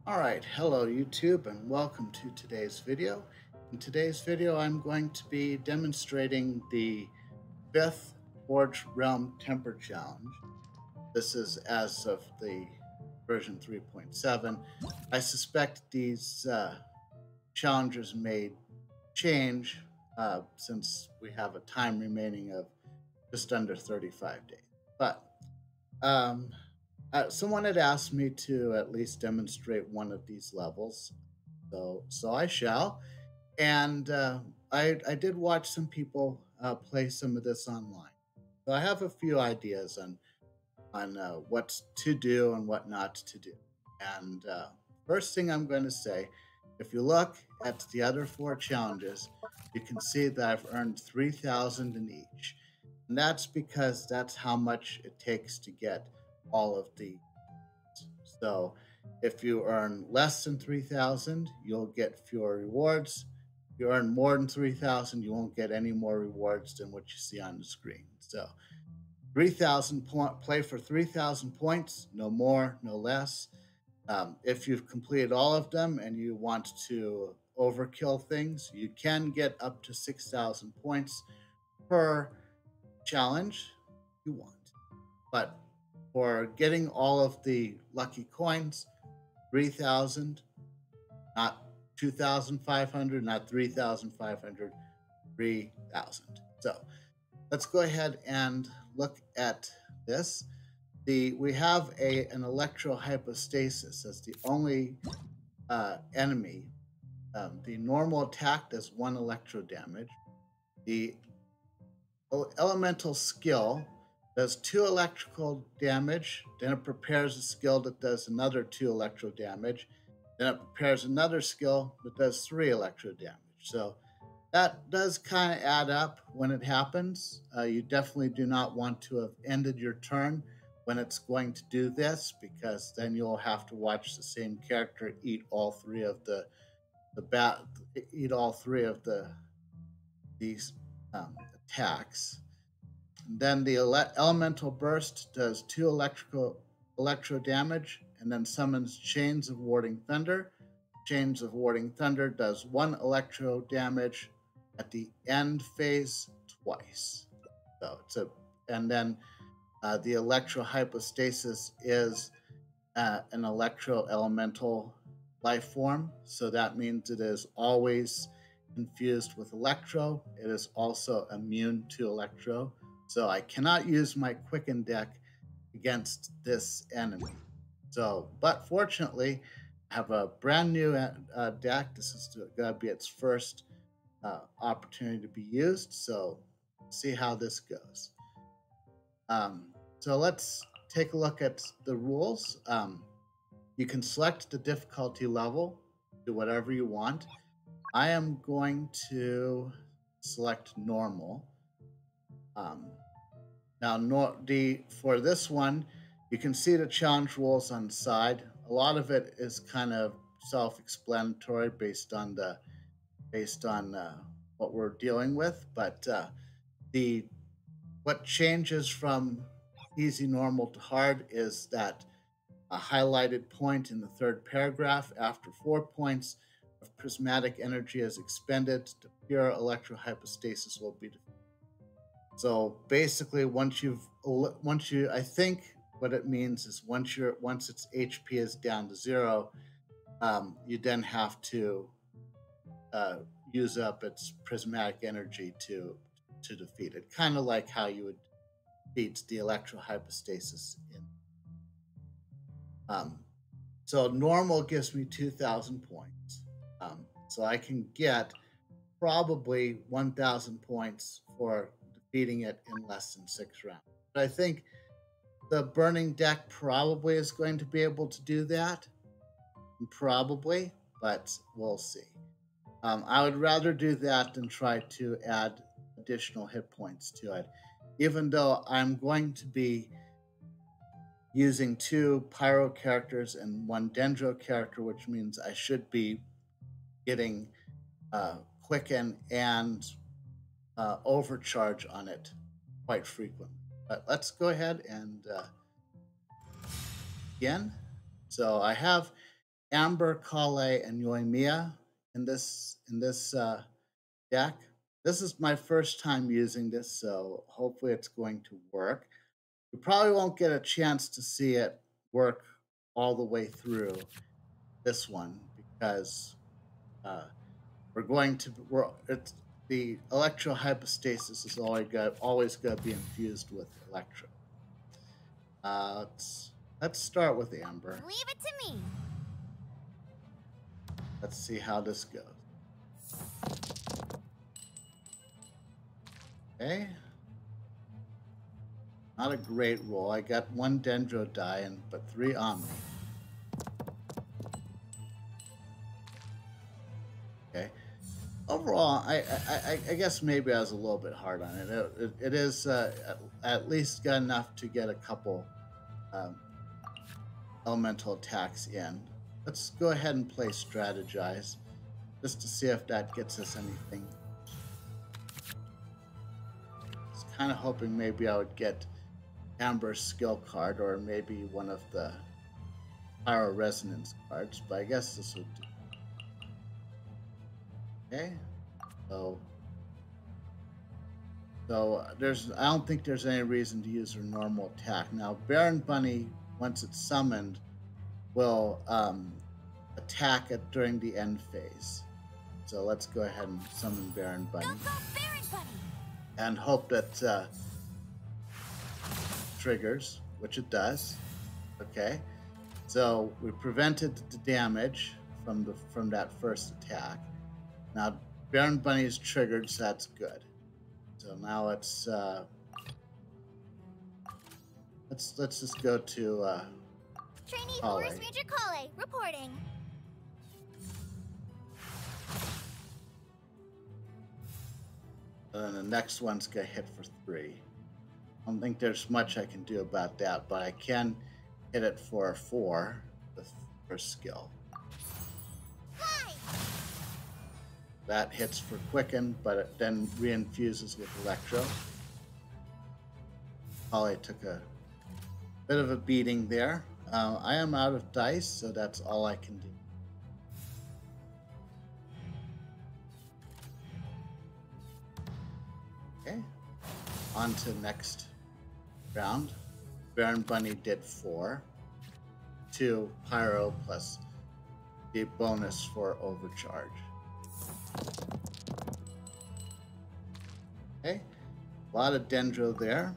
Alright, hello YouTube and welcome to today's video. In today's video I'm going to be demonstrating the 5th Forge Realm Temper Challenge. This is as of the version 3.7. I suspect these challenges may change since we have a time remaining of just under 35 days. But someone had asked me to at least demonstrate one of these levels, so I shall. And I did watch some people play some of this online, so I have a few ideas on what to do and what not to do. And first thing I'm going to say, if you look at the other four challenges, you can see that I've earned 3,000 in each. And that's because that's how much it takes to get all of the. So if you earn less than 3,000, you'll get fewer rewards. If you earn more than 3,000, you won't get any more rewards than what you see on the screen. So 3,000 play for 3,000 points, no more, no less. If you've completed all of them and you want to overkill things, you can get up to 6,000 points per challenge you want. But for getting all of the lucky coins, 3,000, not 2,500, not 3,500, 3,000. So let's go ahead and look at this. We have an electrohypostasis as the only enemy. The normal attack does 1 electro damage. The elemental skill does 2 electrical damage. Then it prepares a skill that does another 2 electro damage. Then it prepares another skill that does 3 electro damage. So that does kind of add up when it happens. You definitely do not want to have ended your turn when it's going to do this, because then you'll have to watch the same character eat all three of these attacks. And then the elemental burst does 2 electro damage, and then summons Chains of Warding Thunder. Chains of Warding Thunder does 1 electro damage at the end phase twice. And then the electrohypostasis is an electro elemental life form, so that means it is always infused with electro. It is also immune to electro, so I cannot use my Quicken deck against this enemy. So, but fortunately, I have a brand new deck. This is going to be its first opportunity to be used, so see how this goes. So let's take a look at the rules. You can select the difficulty level, do whatever you want. I am going to select normal. For this one, you can see the challenge rules on the side. A lot of it is kind of self-explanatory based on what we're dealing with, but what changes from easy, normal to hard is that a highlighted point in the third paragraph after 4 points of prismatic energy is expended, the pure electrohypostasis will be defeated. So basically, I think what it means is once its HP is down to 0, you then have to use up its prismatic energy to defeat it. Kind of like how you would defeat the electrohypostasis in. So normal gives me 2,000 points. So I can get probably 1,000 points for defeating it in less than 6 rounds. But I think the burning deck probably is going to be able to do that. Probably, but we'll see. I would rather do that than try to add additional hit points to it, even though I'm going to be using 2 Pyro characters and 1 Dendro character, which means I should be getting Quicken and Overcharge on it quite frequently. But let's go ahead and begin. So I have Amber, Kale, and Yoimiya in this deck. This is my first time using this, so hopefully it's going to work. We probably won't get a chance to see it work all the way through this one because uh, we're it's the electrohypostasis is always going to be infused with electro. Let's start with Amber. Leave it to me. Let's see how this goes. Okay. Not a great roll. I got 1 Dendro die but 3 Omni. Okay. Overall, I guess maybe I was a little bit hard on it. It is at least good enough to get a couple um, elemental attacks in. Let's go ahead and play Strategize just to see if that gets us anything. I was kind of hoping maybe I would get Amber's skill card or maybe one of the Pyro Resonance cards, but I guess this would do. Okay, so I don't think there's any reason to use her normal attack. Now, Baron Bunny, once it's summoned, will attack it during the end phase. So let's go ahead and summon Baron Bunny. Go, Baron Bunny! And hope that triggers, which it does. Okay, so we prevented the damage from that first attack. Now Baron Bunny is triggered, so that's good. So now it's let's just go to Trainee Forest Ranger Kale reporting. And then the next one's gonna hit for 3. I don't think there's much I can do about that, but I can hit it for 4 with first skill. Fly! That hits for Quicken, but it then reinfuses with Electro. Kale took a bit of a beating there. I am out of dice, so that's all I can do. Okay, on to next round. Baron Bunny did 4. 2 Pyro plus the bonus for Overcharge. Okay, a lot of Dendro there.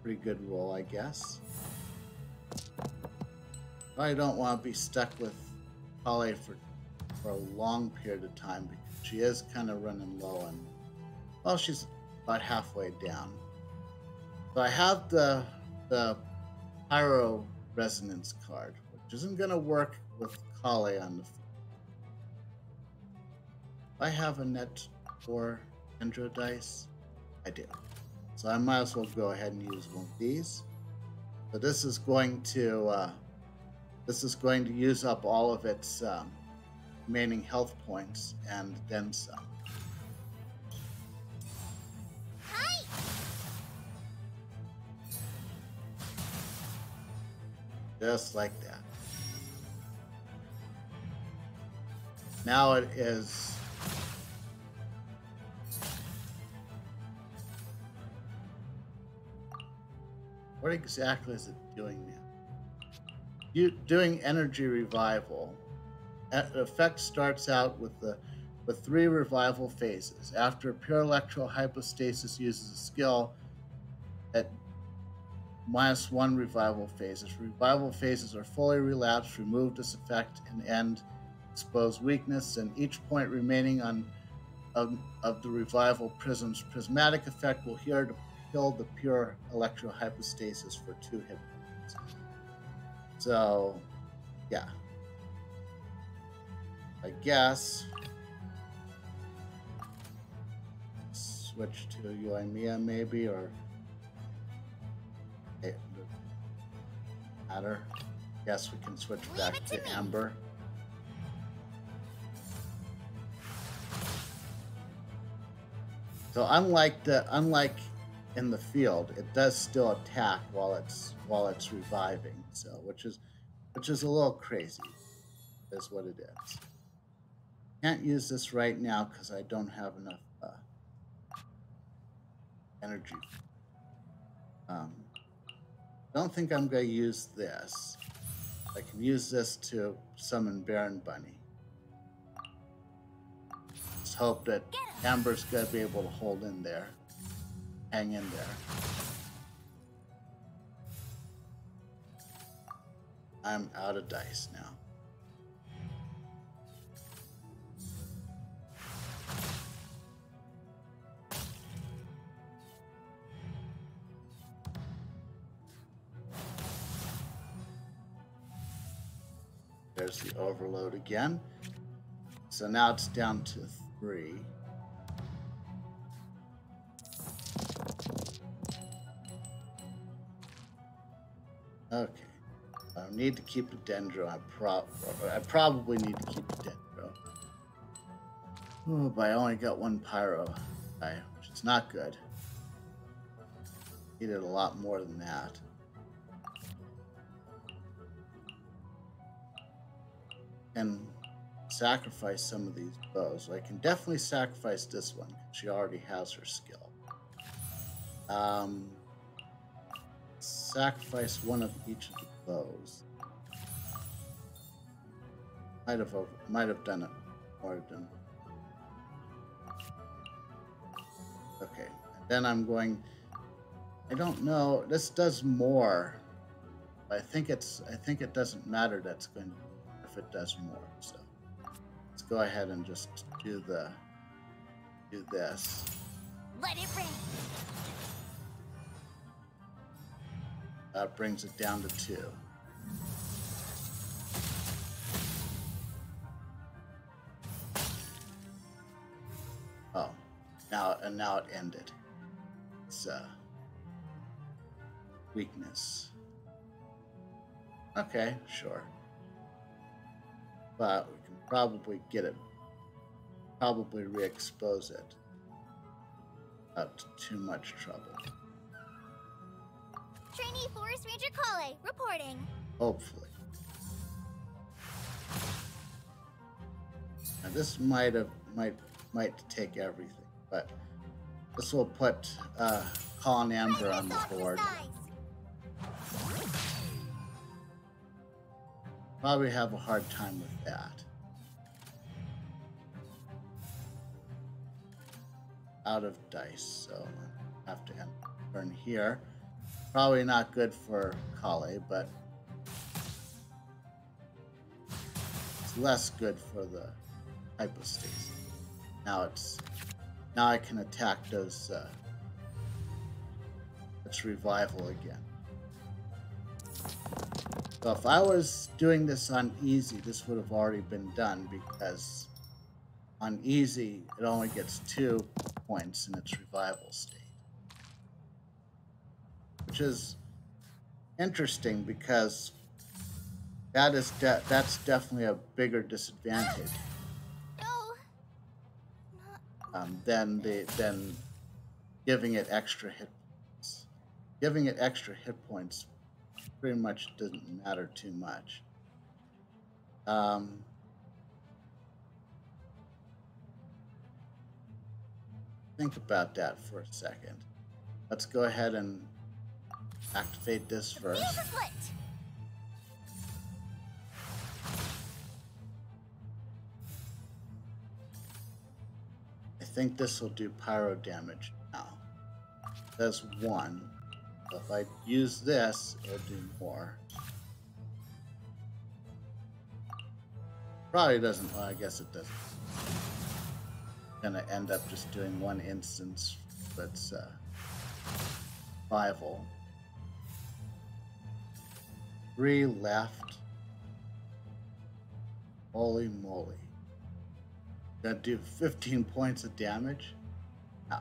Pretty good roll, I guess. I don't want to be stuck with Kale for a long period of time because she is kind of running low and, well, she's about halfway down. So I have the Pyro Resonance card, which isn't going to work with Kale on the field. I have a net 4 Dendro dice. I do. So I might as well go ahead and use one of these. So this is going to use up all of its remaining health points and then some. Hi. Just like that. Now it is what exactly is it doing now? Doing energy revival. The effect starts out with 3 revival phases. After pure electro hypostasis uses a skill at -1 revival phases. Revival phases are fully relapsed, remove this effect, and end expose weakness, and each point remaining of the revival prism's prismatic effect will heal the pure electro hypostasis for 2 hit points. So, yeah. I guess switch to Yoimiya maybe, or matter. Guess we can switch back to Amber. So unlike in the field, it does still attack while it's reviving. So which is a little crazy. is what it is. Can't use this right now because I don't have enough energy. Don't think I'm going to use this. I can use this to summon Baron Bunny. Just hope that Amber's going to be able to hold in there. Hang in there. I'm out of dice now. There's the overload again. So now it's down to 3. Okay. I need to keep a Dendro. I probably need to keep a Dendro. Oh, but I only got 1 Pyro, which is not good. Needed a lot more than that. And sacrifice some of these bows. I can definitely sacrifice this one. She already has her skill. Sacrifice one of each of the bows. Might have done it more than. Okay, and then I'm going. I don't know. This does more. I think it doesn't matter. That's going to if it does more. So let's go ahead and just do this. Let it rain. That brings it down to 2. Oh, now it ended. It's weakness. Okay, sure. But we can probably get it, probably re-expose it without too much trouble. Trainee Forest Ranger Kale, reporting. Hopefully. Now this might take everything, but this will put Colin Amber on the board. Probably have a hard time with that. Out of dice, so I have to end turn here. Probably not good for Kale, but it's less good for the hypostasis. Now I can attack those. It's revival again. So if I was doing this on easy, this would have already been done because on easy it only gets 2 points in its revival state. Which is interesting because that's definitely a bigger disadvantage than giving it extra hit points. Giving it extra hit points pretty much doesn't matter too much. Think about that for a second. Let's go ahead and activate this first. I think this will do pyro damage now. That's 1. So if I use this, it'll do more. Probably doesn't. Well, I guess it doesn't. Gonna end up just doing 1 instance, but survival. 3 left. Holy moly! Gonna do 15 points of damage. No.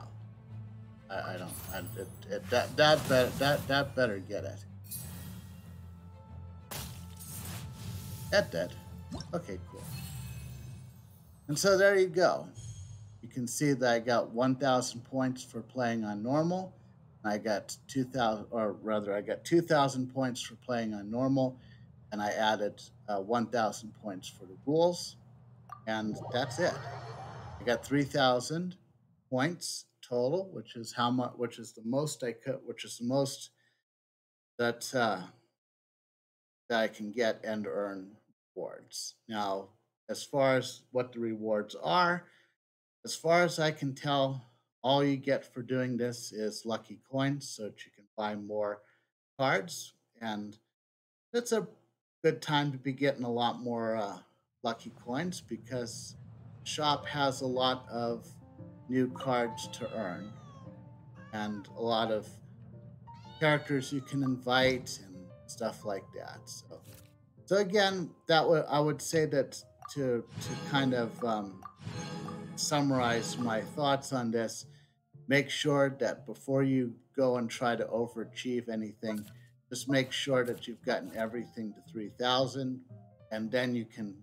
I don't. That better get it. That did. Okay, cool. And so there you go. You can see that I got 1,000 points for playing on normal. And I got 2,000, or rather, I got 2,000 points for playing on normal, and I added 1,000 points for the rules, and that's it. I got 3,000 points total, which is how much, which is the most I could, which is the most that that I can get and earn rewards. Now, as far as what the rewards are, as far as I can tell, all you get for doing this is lucky coins so that you can buy more cards. And it's a good time to be getting a lot more lucky coins because the shop has a lot of new cards to earn and a lot of characters you can invite and stuff like that. So again, that would I would say that to kind of summarize my thoughts on this, make sure that before you go and try to overachieve anything, just make sure that you've gotten everything to 3,000, and then you can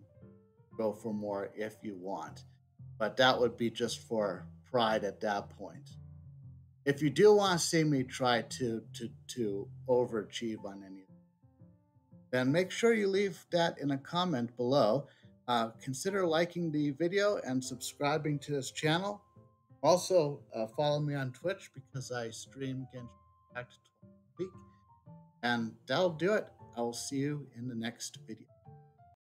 go for more if you want. But that would be just for pride at that point. If you do want to see me try to overachieve on any, then make sure you leave that in a comment below. Consider liking the video and subscribing to this channel. Also, follow me on Twitch because I stream Genshin Impact twice a week. And that'll do it. I will see you in the next video.